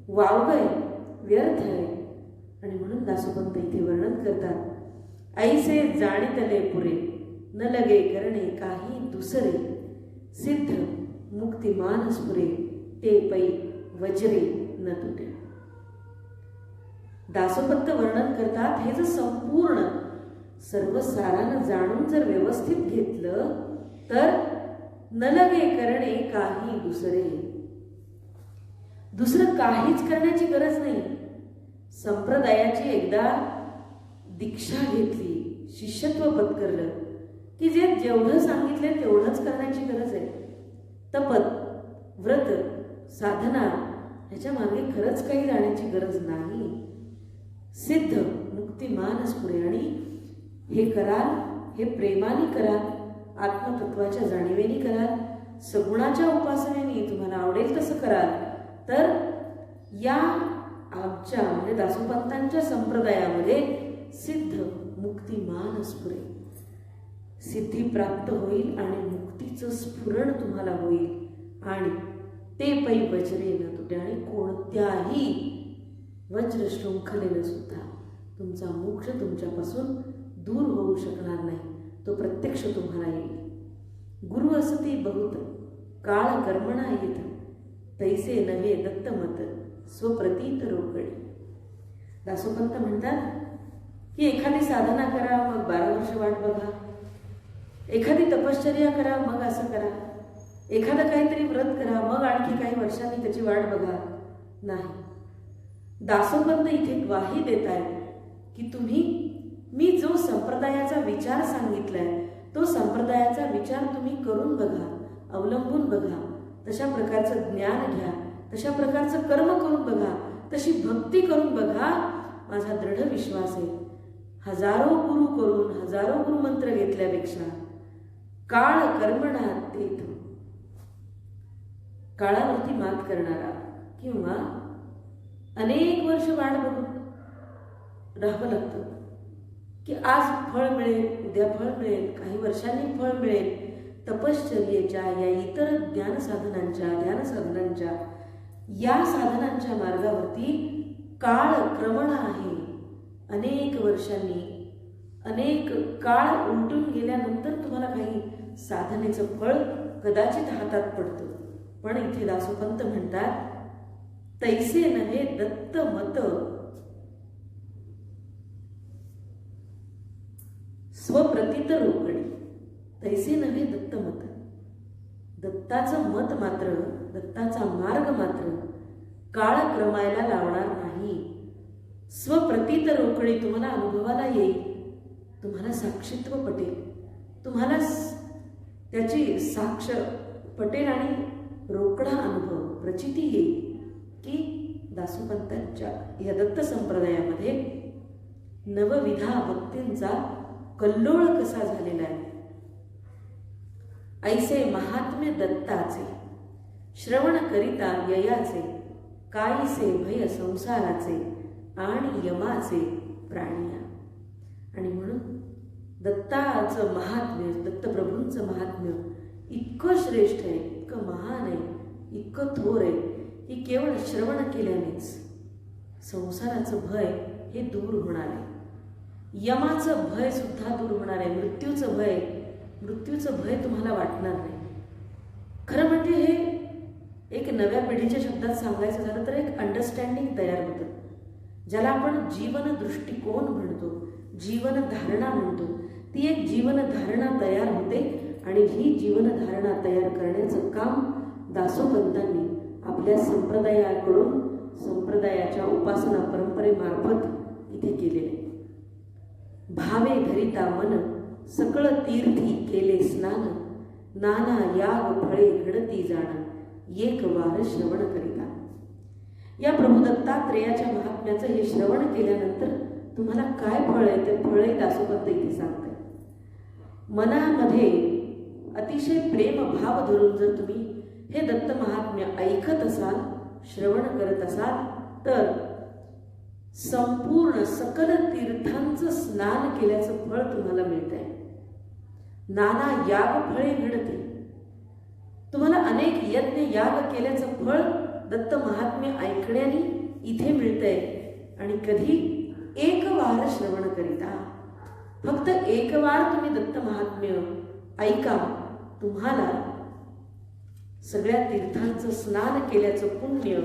वावगय, व्यर्थ आहे. आणि म्हणून दासोपंत इथे वर्णन करतात, ऐसे जाणितले पुरे न लगे करणे काही दुसरे सिद्ध मुक्ती मानस पुरे ते पै वज्रे न तुटे. दासोपंत वर्णन करतात हे जर संपूर्ण सर्व सारानं जाणून जर व्यवस्थित घेतलं तर न लगे करणे काही दुसरं काहीच करण्याची गरज नाही. संप्रदायाची एकदा दीक्षा घेतली, शिष्यत्व पत्करलं की जे जेवढं सांगितले तेवढंच करण्याची गरज आहे. तपत, व्रत, साधना ह्याच्या मागे खरंच काही जाण्याची गरज नाही. सिद्ध मुक्ती मानस पुरे, आणि हे कराल, हे प्रेमाने कराल, आत्मतत्वाच्या जाणीवेने कराल, सगुणाच्या उपासनेने तुम्हाला आवडेल तसं कराल तर या आमच्या म्हणजे दासोपंतांच्या संप्रदायामध्ये सिद्ध मुक्ती मानस पुरे, सिद्धी प्राप्त होईल आणि मुक्तीचं स्फुरण तुम्हाला होईल आणि ते पै वज्रे न तुटे, आणि कोणत्याही वज्र शृंखलेनं सुद्धा तुमचा मोक्ष तुमच्यापासून दूर होऊ शकणार नाही, तो प्रत्यक्ष तुम्हाला येईल. गुरु असती बहुत काळ कर्मणा येत तैसे नव्हे दत्तमत स्वप्रतीत रोकडे. दासोपंत म्हणतात की एखादी साधना करा मग 12 वर्ष वाट बघा, एखादी तपश्चर्या करा मग असं करा, एखादं काहीतरी व्रत करा मग आणखी काही वर्षांनी त्याची वाट बघा. नाही, दासोपंत इथे ग्वाही देत आहेत की मी जो संप्रदायाचा विचार सांगितलाय तो संप्रदायाचा विचार तुम्ही करून बघा, अवलंबून बघा, तशा प्रकारचं ज्ञान घ्या, तशा प्रकारचं कर्म करून बघा, तशी भक्ती करून बघा. माझा दृढ विश्वास आहे हजारो गुरु करून हजारो गुरुमंत्र घेतल्यापेक्षा काळ कर्मणा तेथ, काळावरती मात करणारा किंवा अनेक वर्ष वाट बघून राहावं लागतं की आज फळ मिळेल, उद्या फळ मिळेल, काही वर्षांनी फळ मिळेल. तपश्चर्येच्या या इतर ध्यान साधनांच्या या साधनांच्या मार्गावरती काळ क्रमण आहे. अनेक वर्षांनी अनेक काळ उलटून गेल्यानंतर तुम्हाला काही साधनेचं फळ कदाचित हातात पडतं. पण इथे दासोपंत म्हणतात, तैसे नव्हे दत्त मत स्वप्रतीत रोकडी. तैसे नव्हे दत्त मत. दत्ताचं मत मात्र, दत्ताचा मार्ग मात्र काळ क्रमायला लावणार नाही. स्वप्रतीत रोकडी तुम्हाला अनुभवाला येईल, तुम्हाला साक्षीत्व पटेल, तुम्हाला त्याची साक्ष पटेल आणि रोकडा अनुभव प्रचिती येईल की दासोपंतांच्या या दत्त संप्रदायामध्ये नवविधा भक्तींचा कल्लोळ कसा झालेला आहे. ऐसे महात्म्य दत्ताचे श्रवण करिता ययाचे, काहीसे भय संसाराचे आणि यमाचे प्राणिया. आणि म्हणून दत्ताचं महात्म्य, दत्तप्रभूंचं महात्म्य इतकं श्रेष्ठ आहे, इतकं महान आहे, इतकं थोर आहे की केवळ श्रवण केल्यानेच संसाराचं भय हे दूर होणार आहे. यमाचं भय सुद्धा दूर होणार आहे. मृत्यूचं भय तुम्हाला वाटणार नाही. खरं म्हणजे हे एक नव्या पिढीच्या शब्दात सांगायचं झालं तर एक अंडरस्टँडिंग तयार होतं, ज्याला आपण जीवन दृष्टिकोन म्हणतो, जीवन धारणा म्हणतो. ती एक जीवन धारणा तयार होते आणि ही जीवन धारणा तयार करण्याचं काम दासोपंतांनी आपल्या संप्रदायाकडून, संप्रदायाच्या उपासना परंपरेमार्फत इथे केलेले. भावे धरिता मन सकळ तीर्थी केले स्नान, नाना याग फळे घडती जाण एक वार श्रवण करिता. या प्रभू दत्तात्रेयाच्या महात्म्याचं हे श्रवण केल्यानंतर तुम्हाला काय फळ आहे ते फळ दासोपंत इथे सांगतात. मनामध्ये अतिशय प्रेम भाव धरून जर तुम्ही हे दत्त महात्म्य ऐकत असाल, श्रवण करत असाल, तर संपूर्ण सकल तीर्थांचं स्नान केल्याचं फळ तुम्हाला मिळत आहे. नाना याग फळे घडते. तुम्हाला अनेक यज्ञ याग केल्याचं फळ दत्त महात्म्य ऐकण्याने इथे मिळतंय. आणि कधी एक वार श्रवण करिता, फक्त एक वार तुम्ही दत्त महात्म्य ऐका, तुम्हाला सगळ्या तीर्थांचं स्नान केल्याचं पुण्य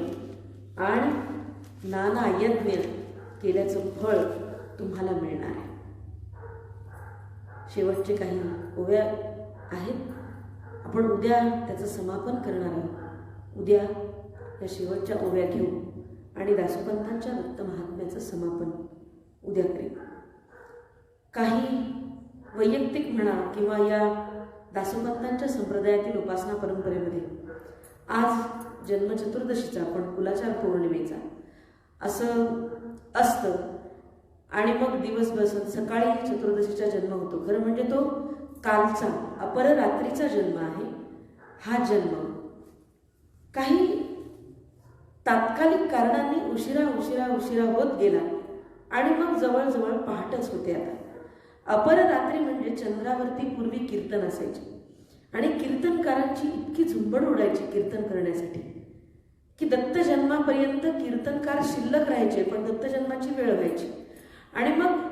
आणि नाना यज्ञ केल्याचं फळ तुम्हाला मिळणार आहे. शेवटचे काही ओव्या आहेत, आपण उद्या त्याचं समापन करणार आहोत. उद्या या शेवटच्या ओव्या घेऊ आणि दासोपंतांच्या दत्त महात्म्याचं समापन उद्या करेल. काही वैयक्तिक म्हणा किंवा या दासोपंतांच्या संप्रदायातील उपासना परंपरेमध्ये आज जन्मचतुर्दशीचा, पण कुलाचार पौर्णिमेचा असं असतं आणि मग दिवसभर सकाळी चतुर्दशीचा जन्म होतो. खरं म्हणजे तो कालचा अपररात्रीचा जन्म आहे. हा जन्म काही तात्कालिक कारणांनी उशिरा होत गेला आणि मग जवळजवळ पहाटच होते. आता अपररात्री म्हणजे चंद्रावरती पूर्वी कीर्तन असायचे आणि कीर्तनकारांची इतकी झुंबड उडायची कीर्तन करण्यासाठी की दत्त जन्मापर्यंत कीर्तनकार शिल्लक राहायचे, पण दत्त जन्माची वेळ व्हायची. आणि मग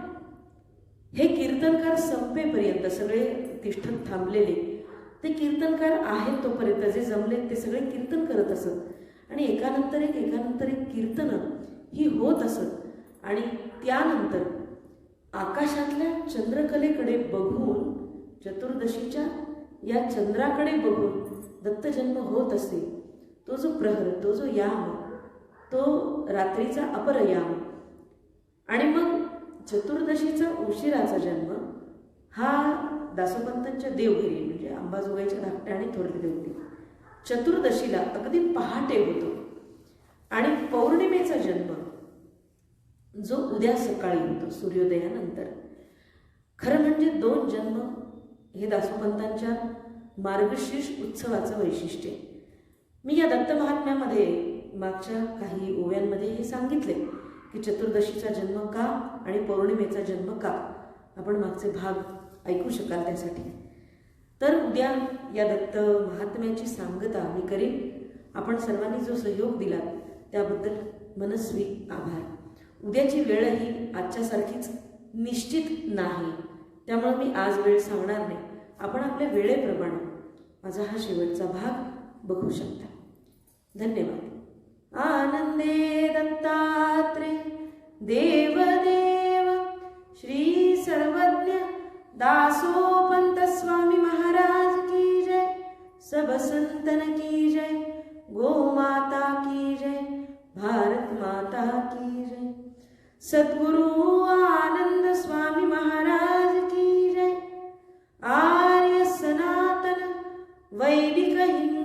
हे कीर्तनकार संपेपर्यंत सगळे तिष्ठत थांबलेले ते कीर्तनकार आहेत तोपर्यंत जे जमले ते सगळे कीर्तन करत असत आणि एकानंतर एक कीर्तनं ही होत असत. आणि त्यानंतर आकाशातल्या चंद्रकलेकडे बघून, चतुर्दशीच्या या चंद्राकडे बघून दत्तजन्म होत असे. तो जो प्रहर, तो जो याम, तो रात्रीचा अपरयाम आणि मग चतुर्दशीचा उशिराचा जन्म हा दासोपंतांच्या देवघरी म्हणजे अंबाजोगाईच्या धाकट्या आणि थोरल्या देवघरी चतुर्दशीला अगदी पहाटे होतो. आणि पौर्णिमेचा जन्म जो उद्या सकाळी होतो सूर्योदयानंतर. खरं म्हणजे 2 जन्म हे दासोपंतांच्या मार्गशीर्ष उत्सवाचं वैशिष्ट्य आहे. मी या दत्त महात्म्यामध्ये मागच्या काही ओव्यांमध्ये हे सांगितले की चतुर्दशीचा जन्म का आणि पौर्णिमेचा जन्म का. आपण मागचे भाग ऐकू शकाल त्यासाठी. तर उद्या या दत्त महात्म्याची सांगता मी करीन. आपण सर्वांनी जो सहयोग दिला त्याबद्दल मनस्वी आभार. उद्याची वेळही आजच्यासारखीच निश्चित नाही, त्यामुळे मी आज वेळ सांगणार नाही. आपण आपल्या वेळेप्रमाणे माझा हा शेवटचा भाग बघू शकता. धन्यवाद. आनंदे दत्तात्रे देवदेव श्री सर्वज्ञ दासोपंत स्वामी महाराज की जय. सब संतन की जय. गो माता की जय. भारत माता की जय. सद्गुरु आनंद स्वामी महाराज की जय. आर्य सनातन वैदिक हिंदू